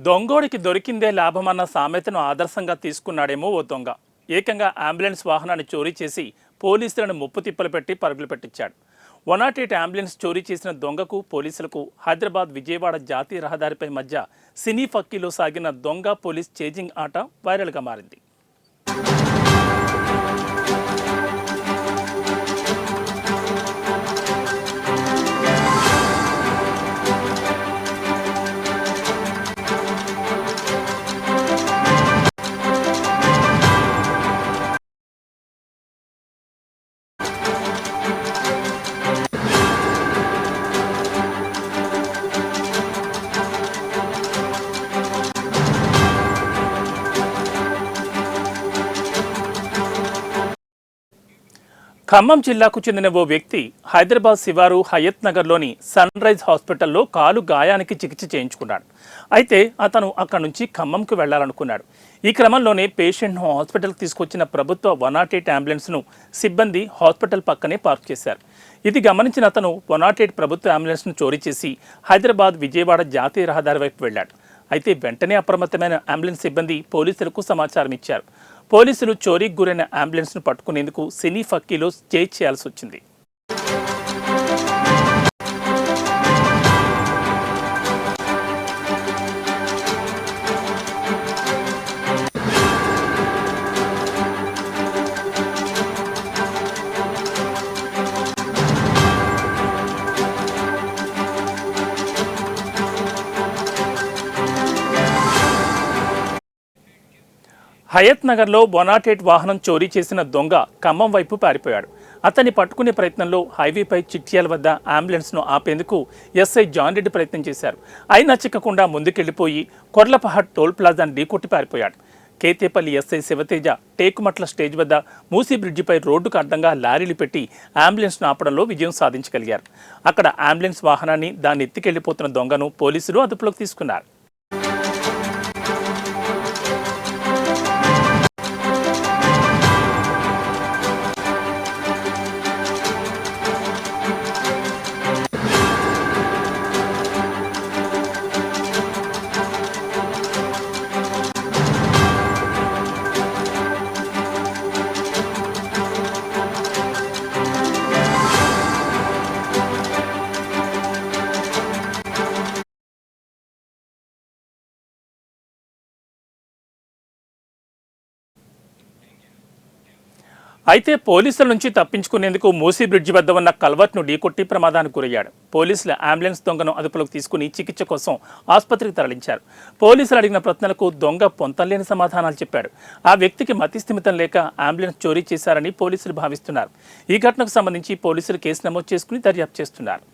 దొంగోడికి దొరికిందే లాభమన్న సామెతను ఆదర్శంగా తీసుకున్నాడేమో ఓ దొంగ. ఏకంగా అంబులెన్స్ వాహనాన్ని చోరీ చేసి పోలీసులను ముప్పు తిప్పలు పెట్టి పరుగులు పెట్టించాడు. 108 అంబులెన్స్ చోరీ చేసిన దొంగకు పోలీసులకు హైదరాబాద్ విజయవాడ జాతీయ రహదారిపై మధ్య సినీ ఫక్కీలో సాగిన దొంగ పోలీస్ చేజింగ్ ఆట వైరల్గా మారింది. ఖమ్మం జిల్లాకు చెందిన ఓ వ్యక్తి హైదరాబాద్ శివారు హయత్ నగర్లోని సన్ రైజ్ హాస్పిటల్లో కాలు గాయానికి చికిత్స చేయించుకున్నాడు. అయితే అతను అక్కడి నుంచి ఖమ్మంకు వెళ్లాలనుకున్నాడు. ఈ క్రమంలోనే పేషెంట్ను హాస్పిటల్కి తీసుకొచ్చిన ప్రభుత్వ 108 అంబులెన్స్ను సిబ్బంది హాస్పిటల్ పక్కనే పార్క్ చేశారు. ఇది గమనించిన అతను 108 ప్రభుత్వ అంబులెన్స్ను చోరీ చేసి హైదరాబాద్ విజయవాడ జాతీయ రహదారి వైపు వెళ్లాడు. అయితే వెంటనే అప్రమత్తమైన అంబులెన్స్ సిబ్బంది పోలీసులకు సమాచారం ఇచ్చారు. పోలీసులు చోరీకి గురైన అంబులెన్స్ను పట్టుకునేందుకు సినీ ఫక్కీలో చేజ్ చేయాల్సి వచ్చింది. హయత్ నగర్లో 108 వాహనం చోరీ చేసిన దొంగ ఖమ్మం వైపు పారిపోయాడు. అతన్ని పట్టుకునే ప్రయత్నంలో హైవేపై చిట్యాల వద్ద అంబులెన్స్ను ఆపేందుకు ఎస్ఐ జాన్ రెడ్డి ప్రయత్నం చేశారు. అయినా చిక్కకుండా ముందుకెళ్లిపోయి కొర్లపహాడ్ టోల్ ప్లాజాను ఢీకొట్టి పారిపోయాడు. కేతేపల్లి ఎస్ఐ శివతేజ టేకుమట్ల స్టేజ్ వద్ద మూసీ బ్రిడ్జిపై రోడ్డుకు అడ్డంగా లారీలు పెట్టి అంబులెన్స్ను ఆపడంలో విజయం సాధించగలిగారు. అక్కడ అంబులెన్స్ వాహనాన్ని దాన్ని ఎత్తికెళ్లిపోతున్న దొంగను పోలీసులు అదుపులోకి తీసుకున్నారు. అయితే పోలీసుల నుంచి తప్పించుకునేందుకు మూసీ బ్రిడ్జి వద్ద ఉన్న కల్వర్ట్ను ఢీకొట్టి ప్రమాదానికి గురయ్యాడు. పోలీసులు అంబులెన్స్ దొంగను అదుపులోకి తీసుకుని చికిత్స కోసం ఆసుపత్రికి తరలించారు. పోలీసులు అడిగిన ప్రశ్నలకు దొంగ పొంతలేని సమాధానాలు చెప్పాడు. ఆ వ్యక్తికి మతిస్థిమితం లేక అంబులెన్స్ చోరీ చేశారని పోలీసులు భావిస్తున్నారు. ఈ ఘటనకు సంబంధించి పోలీసులు కేసు నమోదు చేసుకుని దర్యాప్తు చేస్తున్నారు.